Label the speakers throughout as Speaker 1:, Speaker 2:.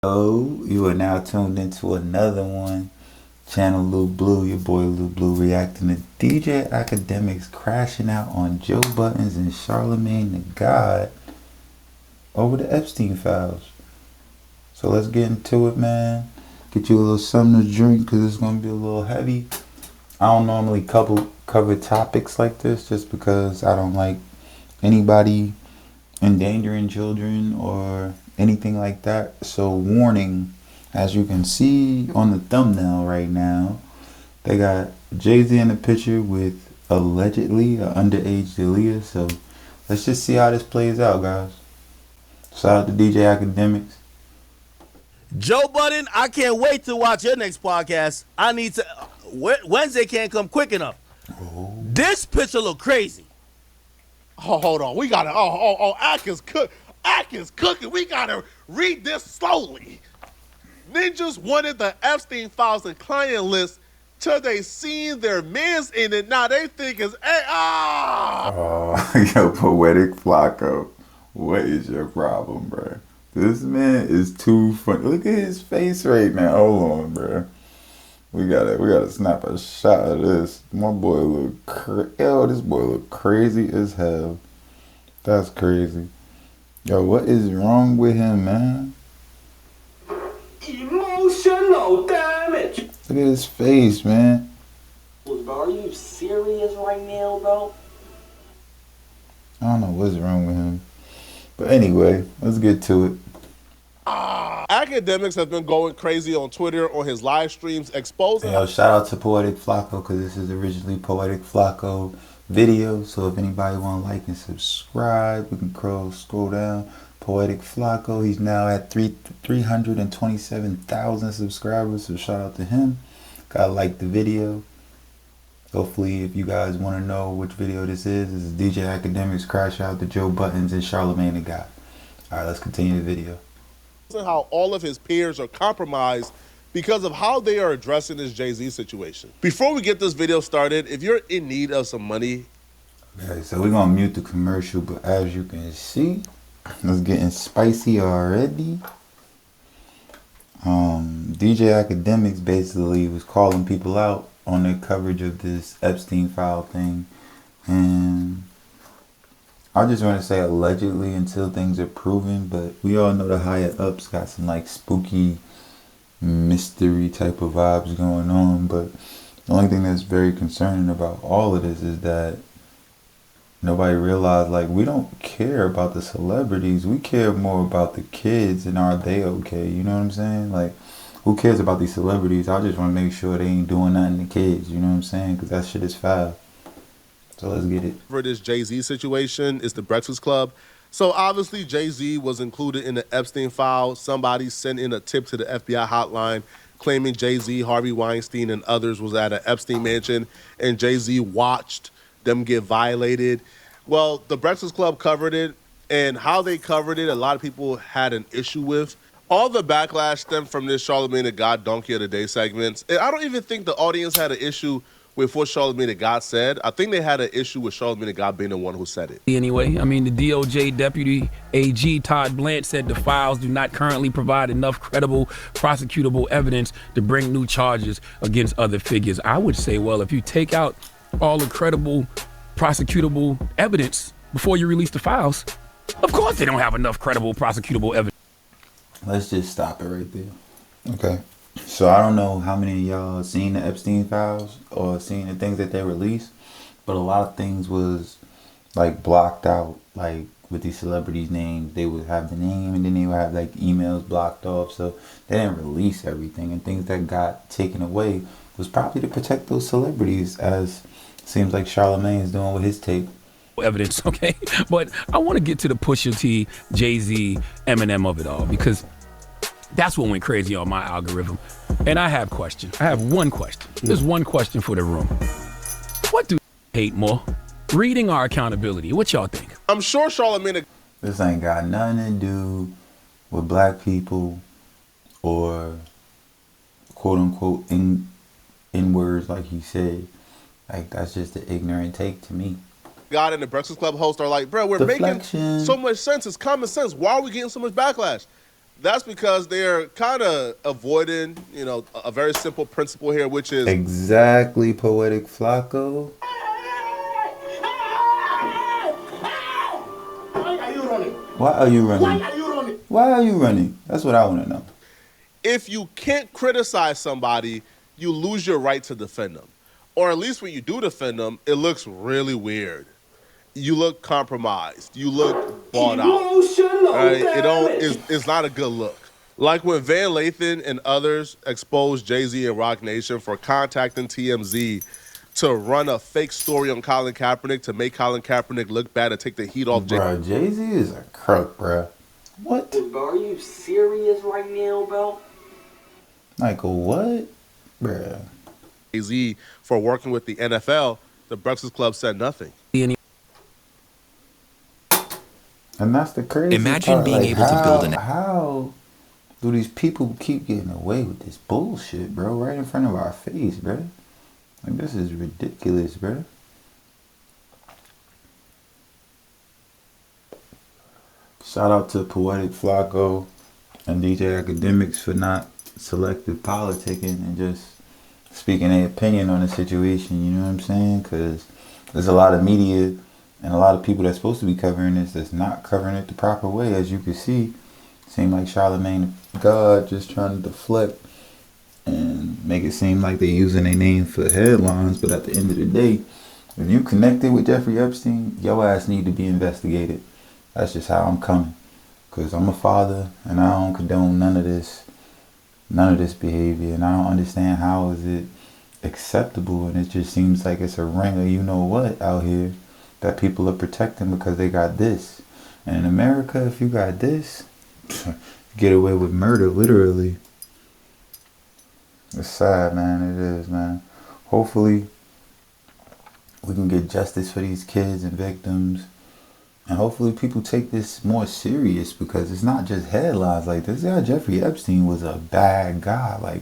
Speaker 1: Oh, you are now tuned into another one. Channel Lou Blue, your boy Lou Blue, reacting to DJ Akademiks crashing out on Joe Budden and Charlamagne the God over the Epstein files. So let's get into it, man. Get you a little something to drink because it's going to be a little heavy. I don't normally cover topics like this just because I don't like anybody endangering children or anything like that. So warning, as you can see on the thumbnail right now, they got Jay-Z in the picture with allegedly an underage Aaliyah. So let's just see how this plays out, guys. Shout out to DJ Akademiks.
Speaker 2: Joe Budden, I can't wait to watch your next podcast. I need to. Wednesday can't come quick enough. Oh. This picture look crazy.
Speaker 3: Oh, hold on. We gotta. Atkins cooking. We gotta read this slowly. Ninjas wanted the Epstein files and client list till they seen their mans in it. Now they think it's
Speaker 1: yo, Poetik Flakko, what is your problem, bro? This man is too funny. Look at his face right now. Hold on, bro. We gotta snap a shot of this. My boy look this boy look crazy as hell. That's crazy. Yo, what is wrong with him, man?
Speaker 4: Emotional damage.
Speaker 1: Look at his face, man.
Speaker 4: Bro, are you serious right now, bro?
Speaker 1: I don't know what's wrong with him. But anyway, let's get to it.
Speaker 3: Akademiks has been going crazy on Twitter on his live streams exposing.
Speaker 1: Yo, shout out to Poetik Flakko because this is originally Poetik Flakko video. So if anybody want to like and subscribe, we can scroll down. Poetik Flakko, he's now at 327,000 subscribers. So shout out to him. Gotta like the video. Hopefully, if you guys want to know which video this is DJ Akademiks crash out to Joe Budden and Charlamagne the God. All right, let's continue the video.
Speaker 3: How all of his peers are compromised because of how they are addressing this Jay-Z situation. Before we get this video started, if you're in need of some money.
Speaker 1: Okay, so we're going to mute the commercial, but as you can see, it's getting spicy already. DJ Akademiks basically was calling people out on their coverage of this Epstein file thing, and I just want to say allegedly until things are proven, but we all know the higher ups got some like spooky mystery type of vibes going on. But the only thing that's very concerning about all of this is that nobody realized, like, we don't care about the celebrities, we care more about the kids and are they okay, you know what I'm saying? Like, who cares about these celebrities? I just want to make sure they ain't doing nothing to kids, you know what I'm saying? Because that shit is foul. So let's get it.
Speaker 3: For this Jay-Z situation is the Breakfast Club. So obviously Jay-Z was included in the Epstein file. Somebody sent in a tip to the FBI hotline claiming Jay-Z, Harvey Weinstein, and others was at an Epstein mansion, and Jay-Z watched them get violated. Well, the Breakfast Club covered it, and how they covered it, a lot of people had an issue with. All the backlash stemmed from this Charlamagne the God Donkey of the Day segments. And I don't even think the audience had an issue with what Charlamagne the God said. I think they had an issue with Charlamagne the God being the one who said it.
Speaker 5: Anyway, I mean, the DOJ Deputy AG Todd Blanche said the files do not currently provide enough credible prosecutable evidence to bring new charges against other figures. I would say, well, if you take out all the credible prosecutable evidence before you release the files, of course they don't have enough credible prosecutable evidence.
Speaker 1: Let's just stop it right there. Okay. So I don't know how many of y'all seen the Epstein files or seen the things that they released, but a lot of things was like blocked out, like with these celebrities' names. They would have the name and then they would have like emails blocked off. So they didn't release everything, and things that got taken away was probably to protect those celebrities, as seems like Charlamagne is doing with his tape.
Speaker 5: Evidence, okay? But I want to get to the Pusha T, Jay-Z, Eminem of it all, because that's what went crazy on my algorithm. And I have questions. I have one question. There's one question for the room. What do you hate more? Reading or accountability? What y'all think?
Speaker 3: I'm sure Charlamagne...
Speaker 1: This ain't got nothing to do with black people or quote-unquote in-words like he said. Like, that's just an ignorant take to me.
Speaker 3: God and the Breakfast Club host are like, bro, we're making so much sense. It's common sense. Why are we getting so much backlash? That's because they're kind of avoiding, a very simple principle here, which is
Speaker 1: exactly Poetik Flakko.
Speaker 4: Why are you running?
Speaker 1: Why are you running?
Speaker 4: Why are you running?
Speaker 1: Why are you running? That's what I want to know.
Speaker 3: if you can't criticize somebody, you lose your right to defend them. Or at least when you do defend them, it looks really weird. You look compromised. You look bought out. Right? It's not a good look. Like when Van Lathan and others exposed Jay-Z and Roc Nation for contacting TMZ to run a fake story on Colin Kaepernick to make Colin Kaepernick look bad and take the heat off
Speaker 1: Bro, Jay-Z is a crook, bro. What?
Speaker 4: Bro, are you serious right now, bro?
Speaker 1: Like, what? Bruh.
Speaker 3: Jay-Z for working with the NFL, the Breakfast Club said nothing.
Speaker 1: And that's the crazy
Speaker 6: Imagine
Speaker 1: part.
Speaker 6: being
Speaker 1: Like,
Speaker 6: able to build an...
Speaker 1: How do these people keep getting away with this bullshit, bro? Right in front of our face, bro. Like, this is ridiculous, bro. Shout out to Poetik Flakko and DJ Akademiks for not selective politicking and just speaking their opinion on the situation, you know what I'm saying? Because there's a lot of media and a lot of people that's supposed to be covering this that's not covering it the proper way. As you can see, seem like Charlamagne God just trying to deflect and make it seem like they're using their name for headlines. But at the end of the day, if you connected with Jeffrey Epstein, your ass need to be investigated. That's just how I'm coming. Because I'm a father and I don't condone none of this behavior. And I don't understand how is it acceptable. And it just seems like it's a ring of you know what out here that people are protecting because they got this. And in America, if you got this, get away with murder, literally. It's sad, man. It is, man. Hopefully, we can get justice for these kids and victims. And hopefully people take this more serious because it's not just headlines. Like, this guy, Jeffrey Epstein, was a bad guy. Like,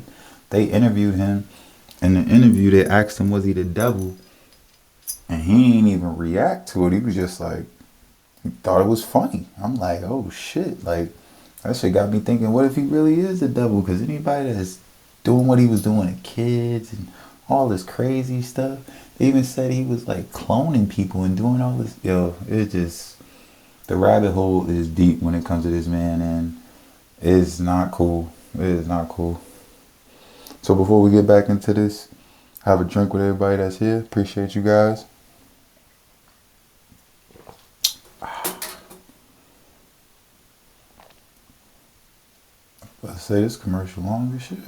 Speaker 1: they interviewed him. In the interview, they asked him, was he the devil? And he didn't even react to it. He was just like, he thought it was funny. I'm like, oh, shit. Like, that shit got me thinking, what if he really is the devil? Because anybody that's doing what he was doing to kids and all this crazy stuff, they even said he was, like, cloning people and doing all this. Yo, it just, the rabbit hole is deep when it comes to this man, and it's not cool. It is not cool. So before we get back into this, have a drink with everybody that's here. Appreciate you guys. Let's say this commercial long as shit.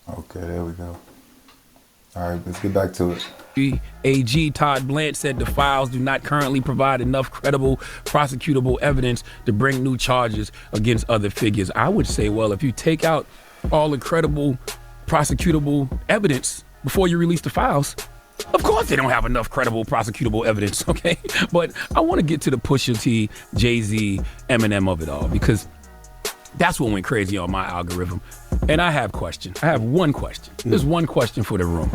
Speaker 1: Okay, there we go. All right, let's get back to it.
Speaker 5: AG Todd Blanche said the files do not currently provide enough credible prosecutable evidence to bring new charges against other figures. I would say, well, if you take out all the credible prosecutable evidence before you release the files, of course they don't have enough credible prosecutable evidence, okay? But I want to get to the Pusha T, Jay-Z, Eminem of it all, because that's what went crazy on my algorithm. And I have questions. I have one question. There's one question for the room.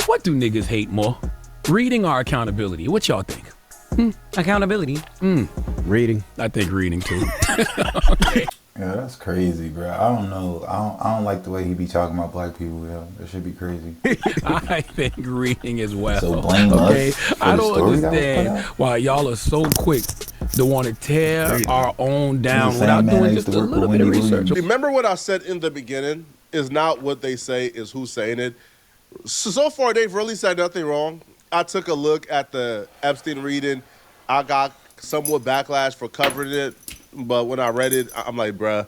Speaker 5: What do niggas hate more? Reading or accountability? What y'all think?
Speaker 6: Accountability.
Speaker 7: Reading.
Speaker 5: I think reading too. Okay.
Speaker 1: Yeah, that's crazy, bro. I don't know. I don't like the way he be talking about black people. Yo. That should be crazy.
Speaker 5: I think reading as well.
Speaker 1: So blame us for
Speaker 5: I
Speaker 1: the
Speaker 5: don't
Speaker 1: story that was put
Speaker 5: understand
Speaker 1: out?
Speaker 5: why y'all are so quick to want to tear our own down
Speaker 1: The same
Speaker 5: without
Speaker 1: man that
Speaker 5: doing
Speaker 1: used
Speaker 5: just
Speaker 1: to
Speaker 5: a
Speaker 1: work with
Speaker 5: little bit of
Speaker 1: Wendy
Speaker 5: research.
Speaker 1: Williams.
Speaker 3: Remember what I said in the beginning is not what they say, is who's saying it. So far, they've really said nothing wrong. I took a look at the Epstein reading. I got somewhat backlash for covering it. But when I read it, I'm like, bruh,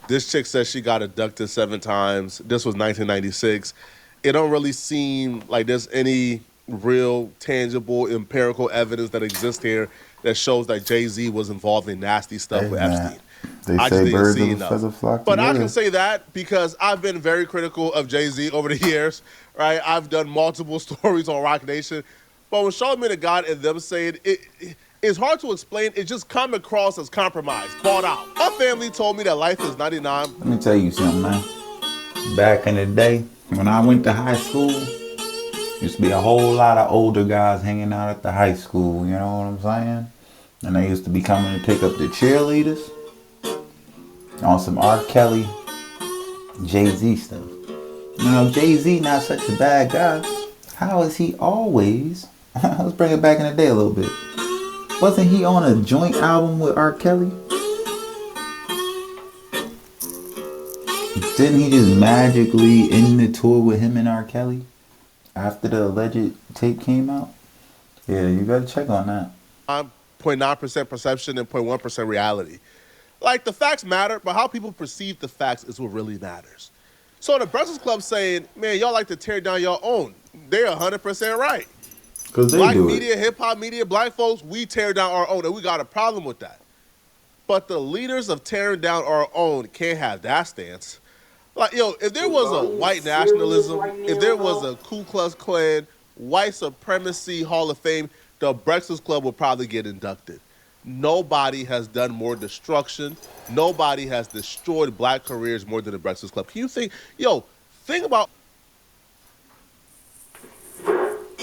Speaker 3: this chick says she got abducted 7 times. This was 1996. It don't really seem like there's any real, tangible, empirical evidence that exists here that shows that Jay-Z was involved in nasty stuff
Speaker 1: Hey,
Speaker 3: with
Speaker 1: man.
Speaker 3: Epstein.
Speaker 1: They
Speaker 3: I just
Speaker 1: say
Speaker 3: didn't
Speaker 1: birds
Speaker 3: see
Speaker 1: of a
Speaker 3: enough.
Speaker 1: feather flock
Speaker 3: But I
Speaker 1: together.
Speaker 3: can say that because I've been very critical of Jay-Z over the years, right? I've done multiple stories on Roc Nation. But when Charlamagne the God and them say it's hard to explain. It just come across as compromised, bought out. My family told me that life is 99.
Speaker 1: Let me tell you something, man. Back in the day, when I went to high school, Used to be a whole lot of older guys hanging out at the high school, you know what I'm saying? And they used to be coming to pick up the cheerleaders on some R. Kelly, Jay-Z stuff. You know, Jay-Z not such a bad guy. How is he always... Let's bring it back in the day a little bit. Wasn't he on a joint album with R. Kelly? Didn't he just magically end the tour with him and R. Kelly after the alleged tape came out? Yeah, you gotta check on that.
Speaker 3: 0.9% perception and 0.1% reality. Like, the facts matter, but how people perceive the facts is what really matters. So the Breakfast Club saying, man, y'all like to tear down your own. They're 100% right.
Speaker 1: Because they
Speaker 3: Black
Speaker 1: do
Speaker 3: media,
Speaker 1: it.
Speaker 3: hip-hop media, black folks, we tear down our own, and we got a problem with that. But the leaders of tearing down our own can't have that stance. Like, yo, if there was a white nationalism, if there was a Ku Klux Klan, white supremacy Hall of Fame, the Breakfast Club would probably get inducted. Nobody has done more destruction. Nobody has destroyed black careers more than the Breakfast Club. Can you think, think about...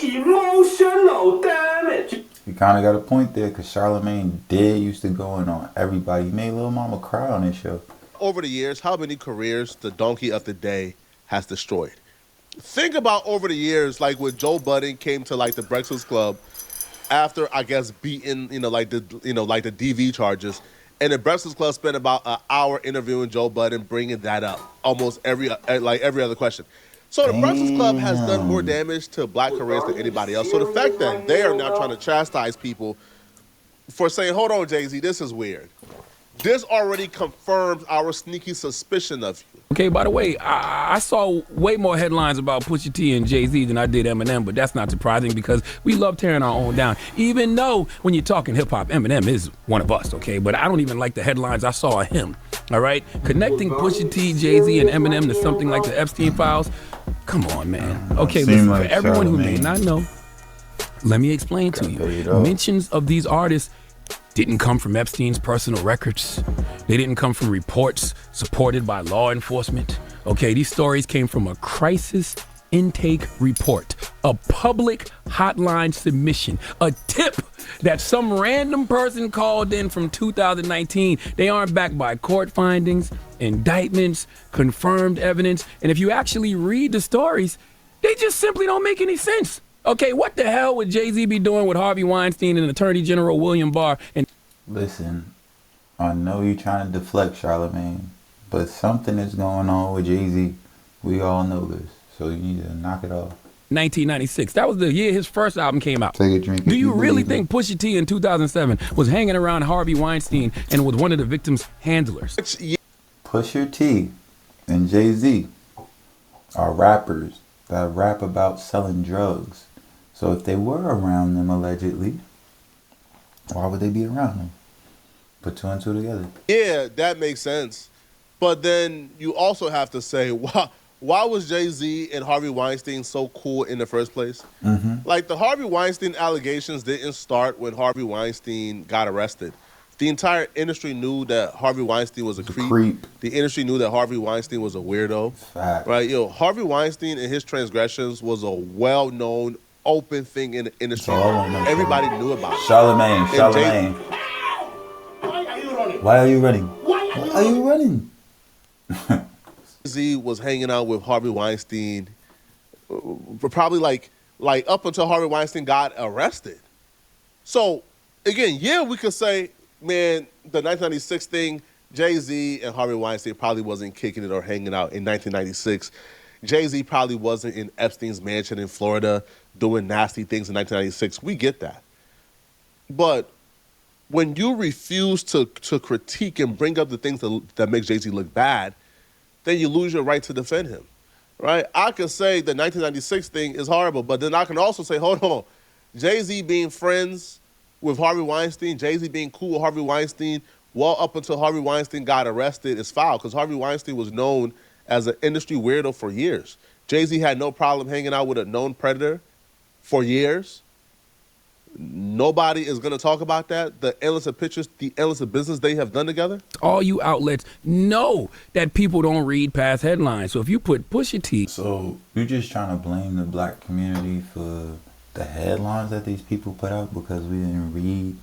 Speaker 4: Emotional damage.
Speaker 1: You kind of got a point there, because Charlamagne did used to go in on everybody. He made Lil Mama cry on his show.
Speaker 3: Over the years, how many careers the donkey of the day has destroyed? Think about over the years, like when Joe Budden came to like the Breakfast Club after, I guess, beating, like the DV charges, and the Breakfast Club spent about an hour interviewing Joe Budden, bringing that up almost every other question. So the Breakfast Club has done more damage to black careers than anybody else. So the fact that they are now trying to chastise people for saying, hold on, Jay-Z, this is weird. This already confirms our sneaky suspicion of you.
Speaker 5: Okay, by the way, I saw way more headlines about Pusha T and Jay-Z than I did Eminem, but that's not surprising because we love tearing our own down. Even though when you're talking hip-hop, Eminem is one of us, okay? But I don't even like the headlines I saw of him, all right? Connecting Pusha T, Jay-Z, and Eminem to something like the Epstein files, come on, man. Okay, listen,
Speaker 1: like
Speaker 5: for everyone who may
Speaker 1: Charlamagne
Speaker 5: not know, let me explain to you. Mentions of these artists didn't come from Epstein's personal records. They didn't come from reports supported by law enforcement. Okay, these stories came from a crisis intake report, a public hotline submission, a tip that some random person called in from 2019. They aren't backed by court findings, indictments, confirmed evidence. And if you actually read the stories, they just simply don't make any sense. Okay, what the hell would Jay-Z be doing with Harvey Weinstein and Attorney General William Barr? And
Speaker 1: listen, I know you're trying to deflect, Charlamagne, but something is going on with Jay-Z. We all know this, so you need to knock it off.
Speaker 5: 1996, that was the year his first album came out.
Speaker 1: Take a drink.
Speaker 5: Do you really think Pusha T in 2007 was hanging around Harvey Weinstein and was one of the victim's handlers?
Speaker 1: Pusha T and Jay-Z are rappers that rap about selling drugs. So if they were around them allegedly, why would they be around them? Put two and two together.
Speaker 3: Yeah, that makes sense. But then you also have to say, why was Jay-Z and Harvey Weinstein so cool in the first place?
Speaker 1: Mm-hmm.
Speaker 3: Like, the Harvey Weinstein allegations didn't start when Harvey Weinstein got arrested. The entire industry knew that Harvey Weinstein was a creep. The industry knew that Harvey Weinstein was a weirdo.
Speaker 1: Fact.
Speaker 3: Right? Harvey Weinstein and his transgressions was a well-known, open thing in the industry. Everybody knew about it.
Speaker 1: Charlamagne. Why are you running? Why are you running?
Speaker 3: Jay-Z was hanging out with Harvey Weinstein probably like up until Harvey Weinstein got arrested. So, again, yeah, we could say, man, the 1996 thing, Jay-Z and Harvey Weinstein probably wasn't kicking it or hanging out in 1996. Jay-Z probably wasn't in Epstein's mansion in Florida doing nasty things in 1996. We get that. But when you refuse to critique and bring up the things that make Jay-Z look bad, then you lose your right to defend him, right? I can say the 1996 thing is horrible, but then I can also say, hold on, Jay-Z being friends with Harvey Weinstein, Jay-Z being cool with Harvey Weinstein, well up until Harvey Weinstein got arrested is foul, because Harvey Weinstein was known as an industry weirdo for years. Jay-Z had no problem hanging out with a known predator for years. nobody is going to talk about that? The endless of pictures, the endless of business they have done together?
Speaker 5: All you outlets know that people don't read past headlines. So if you put Pusha T.
Speaker 1: So you're just trying to blame the black community for the headlines that these people put out because we didn't read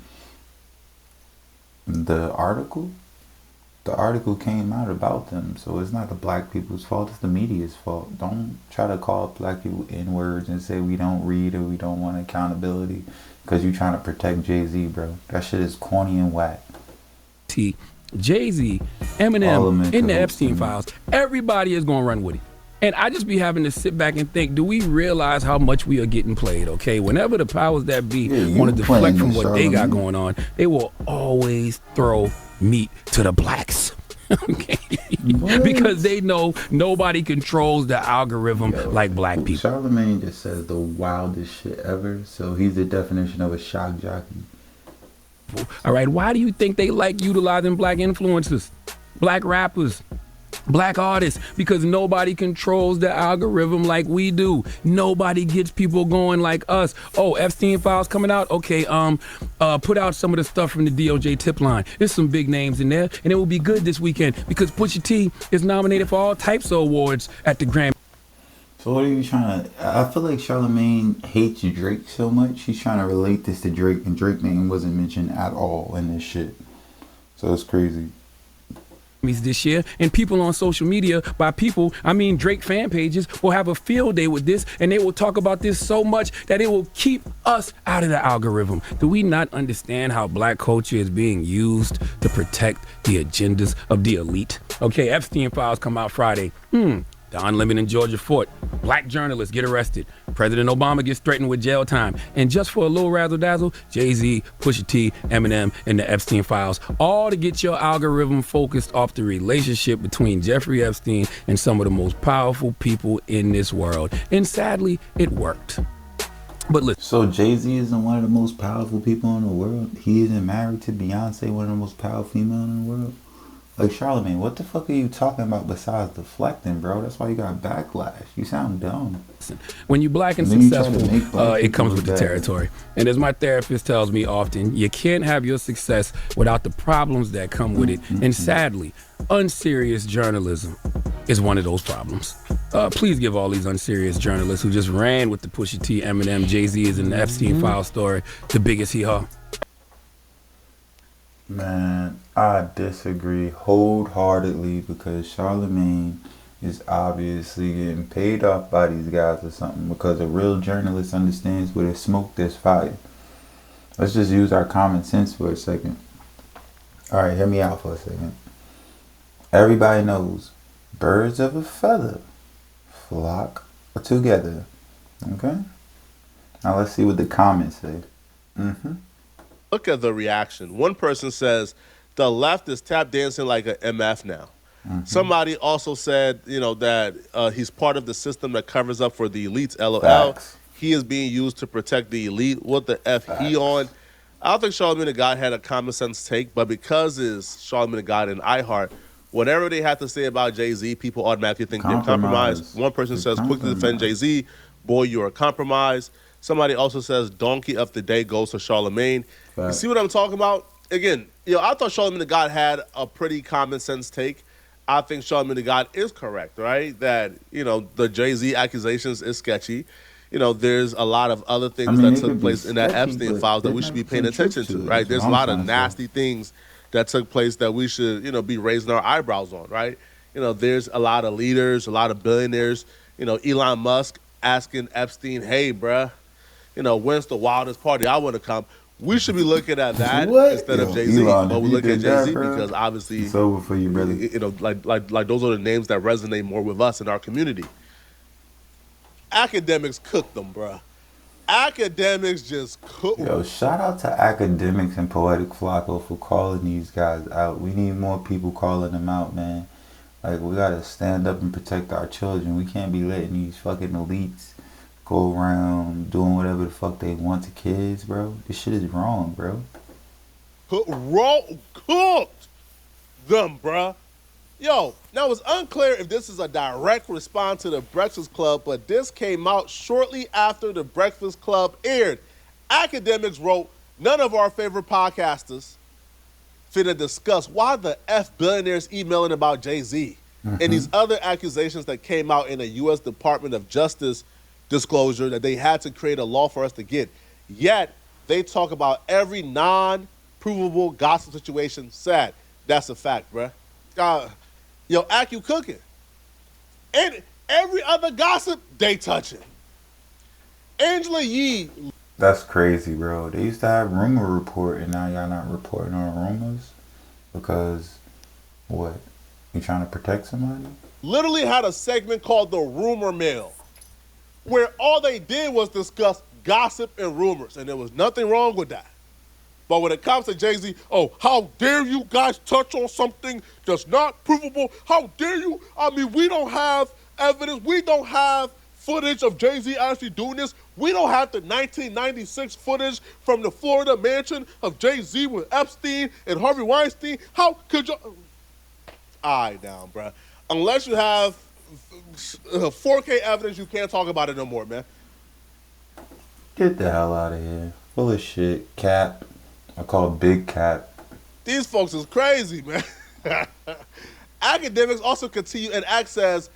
Speaker 1: the article? The article came out about them, so it's not the black people's fault, it's the media's fault. Don't try to call black people N-words and say we don't read or we don't want accountability because you're trying to protect Jay-Z, bro. That shit is corny and whack.
Speaker 5: Jay-Z, Eminem, in the Epstein files, everybody is going to run with it. And I just be having to sit back and think, do we realize how much we are getting played, okay? Whenever the powers that be want to deflect from what they got going on, they will always throw meat to the blacks. Okay, because they know nobody controls the algorithm like black people.
Speaker 1: Charlamagne just says the wildest shit ever, so he's the definition of a shock jockey.
Speaker 5: All right, why do you think they like utilizing black influencers, black rappers, black artists? Because nobody controls the algorithm like we do. Nobody gets people going like us. Oh, Epstein files coming out? Okay, put out some of the stuff from the DOJ tip line. There's some big names in there, and it will be good this weekend because Pusha T is nominated for all types of awards at the Grammy.
Speaker 1: So what are you trying to... I feel like Charlamagne hates Drake so much, he's trying to relate this to Drake, and Drake's name wasn't mentioned at all in this shit. So it's crazy.
Speaker 5: This year, and people on social media, by people I mean Drake fan pages, will have a field day with this, and they will talk about this so much that it will keep us out of the algorithm. Do we not understand how black culture is being used to protect the agendas of the elite? Okay, Epstein files come out Friday. Don Lemon in Georgia Fort. Black journalists get arrested. President Obama gets threatened with jail time. And just for a little razzle-dazzle, Jay-Z, Pusha T, Eminem, and the Epstein files. All to get your algorithm focused off the relationship between Jeffrey Epstein and some of the most powerful people in this world. And sadly, it worked. But listen.
Speaker 1: So Jay-Z isn't one of the most powerful people in the world? He isn't married to Beyonce, one of the most powerful females in the world? Like, Charlamagne, what the fuck are you talking about besides deflecting, bro? That's why you got backlash. You sound dumb.
Speaker 5: When you black and successful, it comes with the territory. And as my therapist tells me often, you can't have your success without the problems that come with it. And sadly, unserious journalism is one of those problems. Please give all these unserious journalists who just ran with the Pusha T, Eminem, Jay-Z is in the Epstein file story the biggest hee-haw.
Speaker 1: Man, I disagree wholeheartedly because Charlamagne is obviously getting paid off by these guys or something, because a real journalist understands where there's smoke, there's fire. Let's just use our common sense for a second. All right, hear me out for a second. Everybody knows birds of a feather flock together. Okay? Now let's see what the comments say.
Speaker 3: Look at the reaction. One person says, the left is tap dancing like an MF now. Somebody also said, that he's part of the system that covers up for the elites, LOL.
Speaker 1: Facts.
Speaker 3: He is being used to protect the elite. What the F he on? I don't think Charlamagne the God had a common sense take, but because it's Charlamagne the God and iHeart, whatever they have to say about Jay-Z, people automatically think they're compromised. One person says, quick to defend Jay-Z, boy, you're a compromise. Somebody also says, donkey of the day goes to Charlamagne. You see what I'm talking about? Again, I thought Charlamagne the God had a pretty common sense take. I think Charlamagne the God is correct, right? That, the Jay-Z accusations is sketchy. There's a lot of other things that took place in that Epstein files that we should be paying attention to, right? There's a lot of nasty things that took place that we should, be raising our eyebrows on, right? There's a lot of leaders, a lot of billionaires, Elon Musk asking Epstein, hey, bruh, when's the wildest party I want to come? We should be looking at that instead of Jay-Z. But we look at Jay-Z because obviously,
Speaker 1: it's over for you, brother.
Speaker 3: Like those are the names that resonate more with us in our community. Akademiks cooked them, bruh. Akademiks just cooked them.
Speaker 1: Yo, shout out to Akademiks and Poetik Flakko for calling these guys out. We need more people calling them out, man. Like, we gotta stand up and protect our children. We can't be letting these fucking elites go around doing whatever the fuck they want to kids, bro. This shit is wrong, bro.
Speaker 3: Cooked them, bruh. Yo, now it's unclear if this is a direct response to the Breakfast Club, but this came out shortly after the Breakfast Club aired. Akademiks wrote, none of our favorite podcasters finna discuss why the F billionaires emailing about Jay-Z and these other accusations that came out in a U.S. Department of Justice disclosure that they had to create a law for us to get. Yet, they talk about every non-provable gossip situation. Sad. That's a fact, bruh. Yo, Ak, you cooking. And every other gossip, they touching. Angela Yee.
Speaker 1: That's crazy, bro. They used to have rumor report, and now y'all not reporting on rumors? Because, what? You trying to protect somebody?
Speaker 3: Literally had a segment called the Rumor Mill, where all they did was discuss gossip and rumors, and there was nothing wrong with that. But when it comes to Jay-Z, oh, how dare you guys touch on something that's not provable? How dare you? I mean, we don't have evidence. We don't have footage of Jay-Z actually doing this. We don't have the 1996 footage from the Florida mansion of Jay-Z with Epstein and Harvey Weinstein. How could you? All right, now, bro. Unless you have 4K evidence, you can't talk about it no more, man.
Speaker 1: Get the hell out of here. Full of shit. Cap. I call it Big Cap.
Speaker 3: These folks is crazy, man. Akademiks also continue, and Ak says,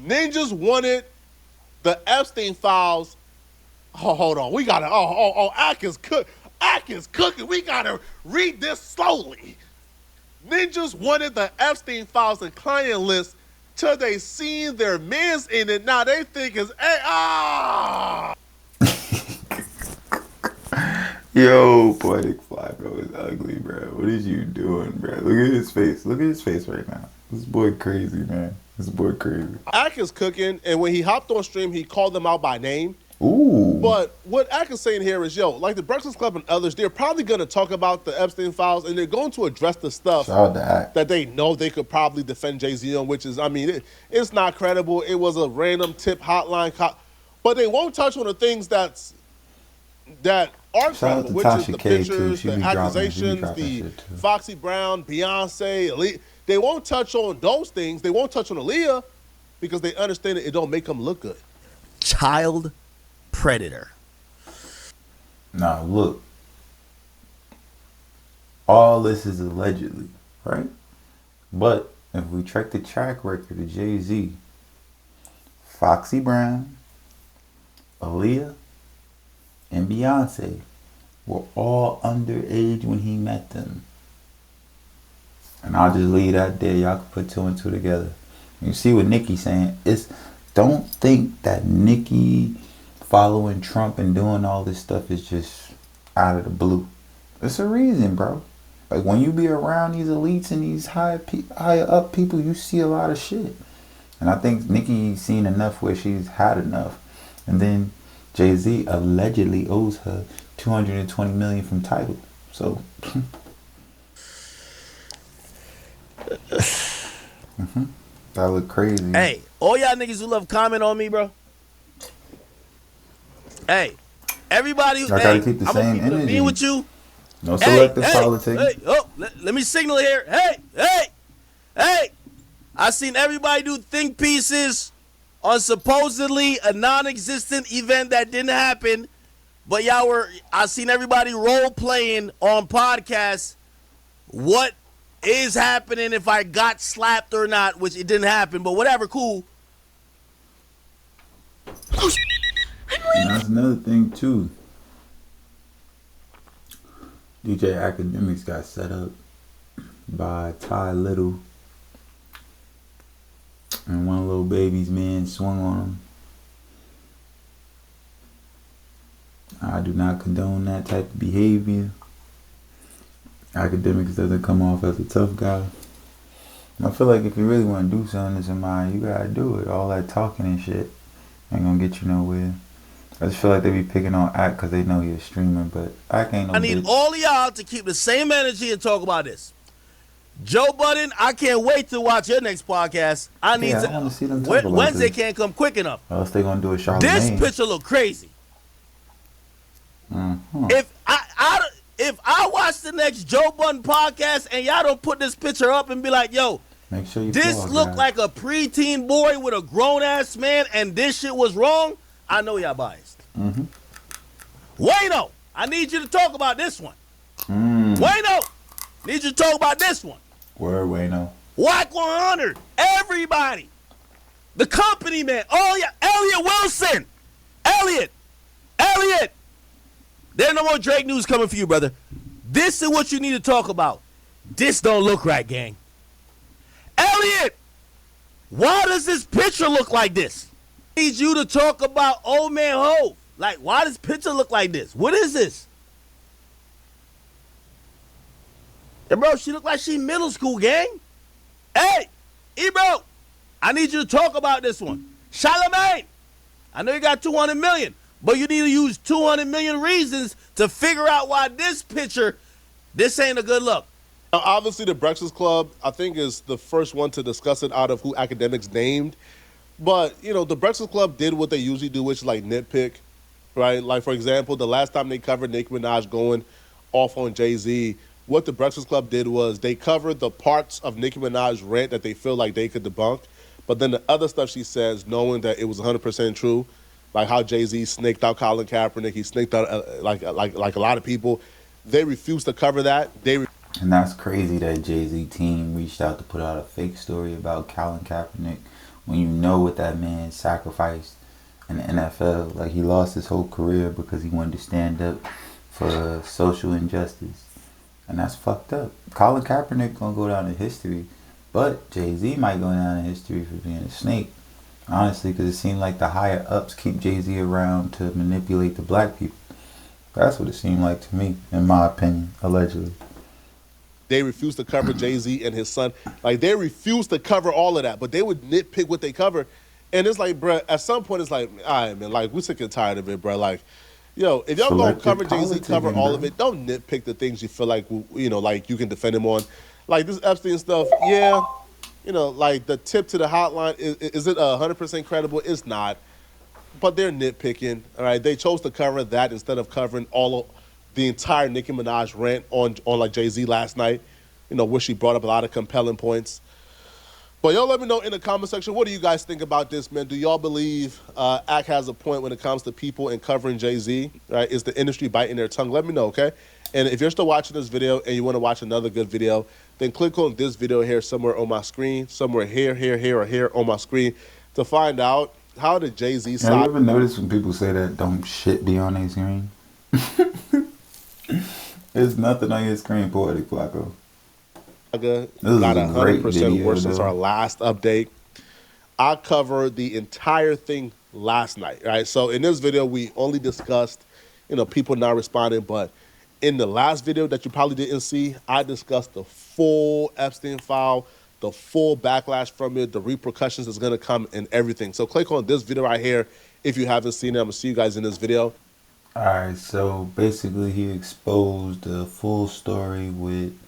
Speaker 3: ninjas wanted the Epstein files. Oh, hold on. We got to, Ak is cooking. We got to read this slowly. Ninjas wanted the Epstein files and client list till they seen their mans in it. Now they think it's,
Speaker 1: Yo, Poetik Flakko is ugly, bro. What is you doing, bro? Look at his face. Look at his face right now. This boy crazy, man. This boy crazy.
Speaker 3: Ak is cooking, and when he hopped on stream, he called them out by name.
Speaker 1: Ooh.
Speaker 3: But what Ak is saying here is, yo, like the Breakfast Club and others, they're probably going to talk about the Epstein files, and they're going to address the stuff that they know they could probably defend Jay-Z on, which is, I mean, it's not credible. It was a random tip hotline. But they won't touch on the things that are credible, which is the pictures, the accusations, the Foxy Brown, Beyonce, Aaliyah. They won't touch on those things. They won't touch on Aaliyah because they understand that it don't make them look good.
Speaker 2: Child predator.
Speaker 1: Now, look. All this is allegedly, right? But if we check the track record of Jay-Z, Foxy Brown, Aaliyah, and Beyonce were all underage when he met them. And I'll just leave that there. Y'all can put two and two together. You see what Nicki's saying? Don't think that Nicki following Trump and doing all this stuff is just out of the blue. It's a reason, bro. Like when you be around these elites and these higher up people, you see a lot of shit. And I think Nicki's seen enough where she's had enough. And then Jay-Z allegedly owes her $220 million from Tidal. So, that look crazy.
Speaker 2: Hey, all y'all niggas who love comment on me, bro. Hey, everybody who,
Speaker 1: I gotta keep the
Speaker 2: I'm
Speaker 1: same
Speaker 2: gonna keep it
Speaker 1: energy.
Speaker 2: being with you.
Speaker 1: No selective politics.
Speaker 2: Hey, let me signal here. Hey. I seen everybody do think pieces on supposedly a non-existent event that didn't happen, but I seen everybody role playing on podcasts what is happening if I got slapped or not, which it didn't happen, but whatever, cool.
Speaker 1: And that's another thing too. DJ Akademiks got set up by Ty Little, and one little baby's man swung on him. I do not condone that type of behavior. Akademiks doesn't come off as a tough guy. I feel like if you really want to do something to somebody, you gotta do it. All that talking and shit ain't gonna get you nowhere. I just feel like they be picking on Ak because they know he's a streamer, but Ak ain't no
Speaker 2: I need
Speaker 1: bitch.
Speaker 2: all of y'all to keep the same energy and talk about this. Joe Budden, I can't wait to watch your next podcast. I want
Speaker 1: to see them talk about
Speaker 2: Wednesday
Speaker 1: this.
Speaker 2: can't come quick enough.
Speaker 1: Or else they gonna do a Charlamagne.
Speaker 2: This picture look crazy. If I watch the next Joe Budden podcast and y'all don't put this picture up and be like, yo,
Speaker 1: make sure you
Speaker 2: this look like a preteen boy with a grown ass man and this shit was wrong, I know y'all biased. Wayno, I need you to talk about this one. Wayno, need you to talk about this one.
Speaker 1: Word, Wayno.
Speaker 2: Whack 100. Everybody. The company, man. Oh, yeah. Elliot Wilson. Elliot. There's no more Drake news coming for you, brother. This is what you need to talk about. This don't look right, gang. Elliot, why does this picture look like this? I need you to talk about Old Man Hov. Like, why does picture look like this? What is this? And bro, she look like she middle school, gang. Hey, Ebro, I need you to talk about this one. Charlamagne, I know you got 200 million, but you need to use 200 million reasons to figure out why this picture, this ain't a good look.
Speaker 3: Now, obviously, the Breakfast Club, I think, is the first one to discuss it out of who Akademiks named. But, you know, the Breakfast Club did what they usually do, which is like nitpick, right? Like, for example, the last time they covered Nicki Minaj going off on Jay-Z, what the Breakfast Club did was they covered the parts of Nicki Minaj's rant that they feel like they could debunk. But then the other stuff she says, knowing that it was 100% true, like how Jay-Z snaked out Colin Kaepernick, he snaked out like a lot of people, they refused to cover that.
Speaker 1: And that's crazy that Jay-Z team reached out to put out a fake story about Colin Kaepernick when you know what that man sacrificed in the NFL. Like, he lost his whole career because he wanted to stand up for social injustice. And that's fucked up. Colin Kaepernick gonna go down in history, but Jay-Z might go down in history for being a snake. Honestly, because it seemed like the higher ups keep Jay-Z around to manipulate the black people. That's what it seemed like to me, in my opinion, allegedly.
Speaker 3: They refused to cover Jay-Z and his son. Like, they refused to cover all of that, but they would nitpick what they cover. And it's like, bruh, at some point, it's like, all right, man, like, we're sick and tired of it, bruh. Like, yo, if y'all gonna cover Jay-Z, cover all of it. Don't nitpick the things you feel like, you know, like you can defend him on. Like, this Epstein stuff, yeah, you know, like the tip to the hotline, is it 100% credible? It's not. But they're nitpicking, all right? They chose to cover that instead of covering all of the entire Nicki Minaj rant on like Jay-Z last night, you know, where she brought up a lot of compelling points. But y'all let me know in the comment section, what do you guys think about this, man? Do y'all believe Ak has a point when it comes to people and covering Jay-Z? Right? Is the industry biting their tongue? Let me know, okay? And if you're still watching this video and you want to watch another good video, then click on this video here somewhere on my screen, somewhere here, or here on my screen to find out how did Jay-Z side.
Speaker 1: Have you ever noticed when people say that don't shit be on their screen? There's nothing on your screen, Poetik Flakko.
Speaker 3: Got 100% worse since
Speaker 1: though.
Speaker 3: our last update. I covered the entire thing last night, right? So in this video, we only discussed, you know, people not responding, but in the last video that you probably didn't see, I discussed the full Epstein file, the full backlash from it, the repercussions that's gonna come and everything. So click on this video right here if you haven't seen it. I'm gonna see you guys in this video.
Speaker 1: Alright, so basically he exposed the full story with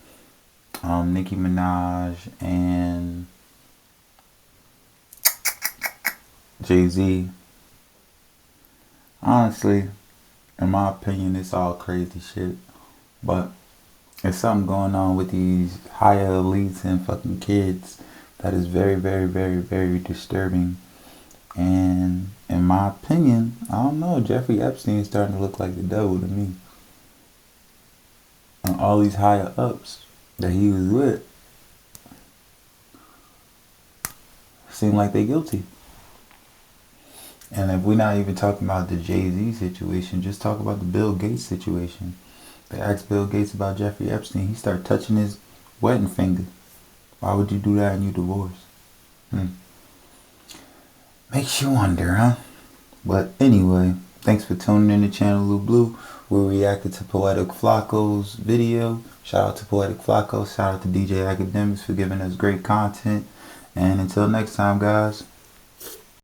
Speaker 1: Nicki Minaj and Jay-Z. Honestly, in my opinion, it's all crazy shit. But there's something going on with these higher elites and fucking kids that is very, very, very, very disturbing. And in my opinion, I don't know, Jeffrey Epstein is starting to look like the devil to me. And all these higher ups that he was with seem like they guilty. And if we're not even talking about the Jay-Z situation, just talk about the Bill Gates situation. They asked Bill Gates about Jeffrey Epstein. He started touching his wedding finger. Why would you do that and you divorce? Makes you wonder, huh? But anyway, thanks for tuning in to Channel Lou Blue. We reacted to Poetik Flakko's video. Shout out to Poetik Flakko. Shout out to DJ Akademiks for giving us great content. And until next time, guys.